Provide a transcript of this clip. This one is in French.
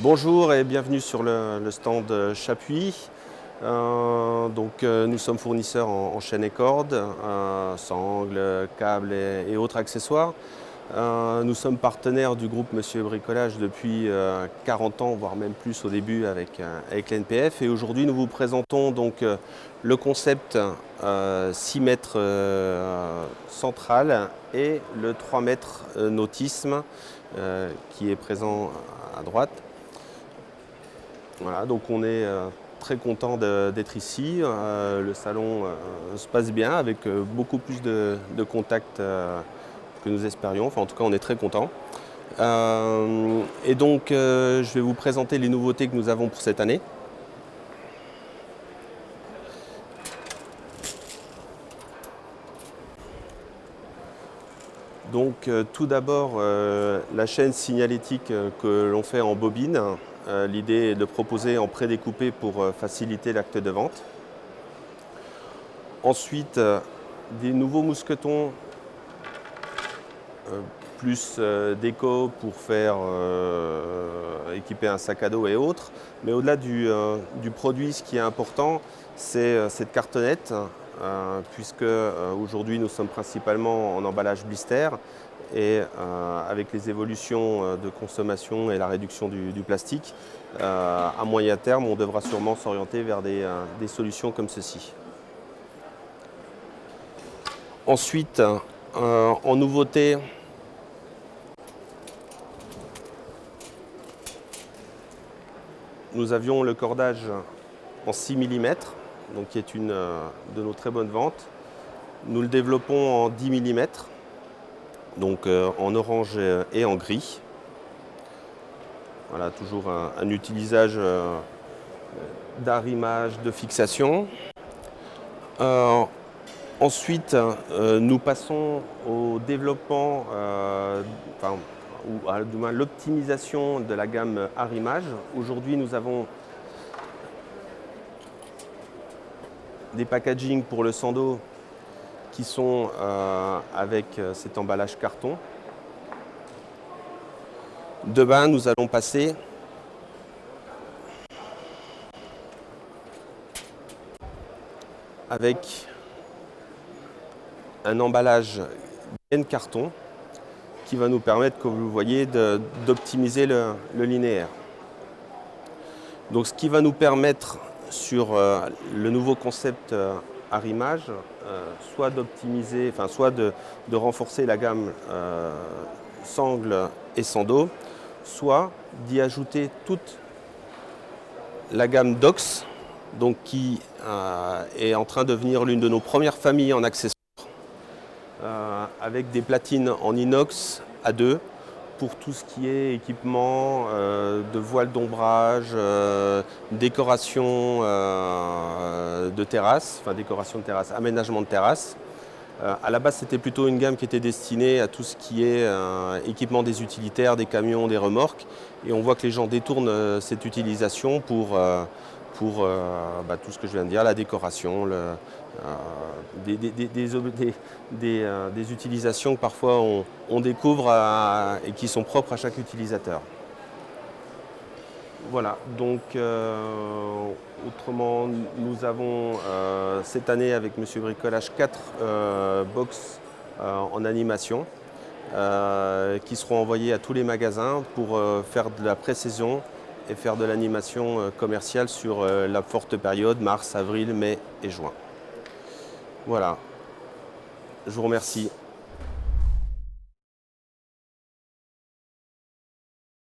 Bonjour et bienvenue sur le stand Chapuis. Nous sommes fournisseurs en chaînes et cordes, sangles, câbles et autres accessoires. Nous sommes partenaires du groupe Monsieur Bricolage depuis 40 ans, voire même plus au début avec l'NPF. Et aujourd'hui, nous vous présentons le concept 6 mètres central et le 3 mètres nautisme qui est présent à droite. Voilà, donc on est très content d'être ici. Le salon se passe bien avec beaucoup plus de contacts que nous espérions. Enfin, en tout cas, on est très content. Je vais vous présenter les nouveautés que nous avons pour cette année. Tout d'abord, la chaîne signalétique que l'on fait en bobine. L'idée est de proposer en prédécoupé pour faciliter l'acte de vente. Ensuite, des nouveaux mousquetons plus déco pour faire équiper un sac à dos et autres. Mais au-delà du produit, ce qui est important, c'est cette cartonnette, puisque aujourd'hui nous sommes principalement en emballage blister. Et avec les évolutions de consommation et la réduction du plastique, à moyen terme, on devra sûrement s'orienter vers des solutions comme ceci. Ensuite, en nouveauté, nous avions le cordage en 6 mm, donc qui est une de nos très bonnes ventes. Nous le développons en 10 mm. Donc en orange et en gris. Voilà, toujours un utilisage d'arrimage, de fixation. Ensuite, nous passons au développement, ou à du moins l'optimisation de la gamme arrimage. Aujourd'hui, nous avons des packaging pour le sando qui sont avec cet emballage carton. Demain, nous allons passer avec un emballage gaine carton qui va nous permettre, comme vous le voyez, d'optimiser le linéaire. Donc, ce qui va nous permettre sur le nouveau concept arrimage, soit d'optimiser, soit de renforcer la gamme sangle et sando, soit d'y ajouter toute la gamme DOX, donc qui est en train de devenir l'une de nos premières familles en accessoires, avec des platines en inox A2 pour tout ce qui est équipement de voile d'ombrage, décoration de terrasse, décoration de terrasse, aménagement de terrasse. À la base, c'était plutôt une gamme qui était destinée à tout ce qui est équipement des utilitaires, des camions, des remorques. Et on voit que les gens détournent cette utilisation pour tout ce que je viens de dire, la décoration, des utilisations que parfois on découvre et qui sont propres à chaque utilisateur. Voilà, donc autrement, nous avons cette année avec Monsieur Bricolage 4 box en animation qui seront envoyées à tous les magasins pour faire de la pré-saison et faire de l'animation commerciale sur la forte période mars, avril, mai et juin. Voilà, je vous remercie.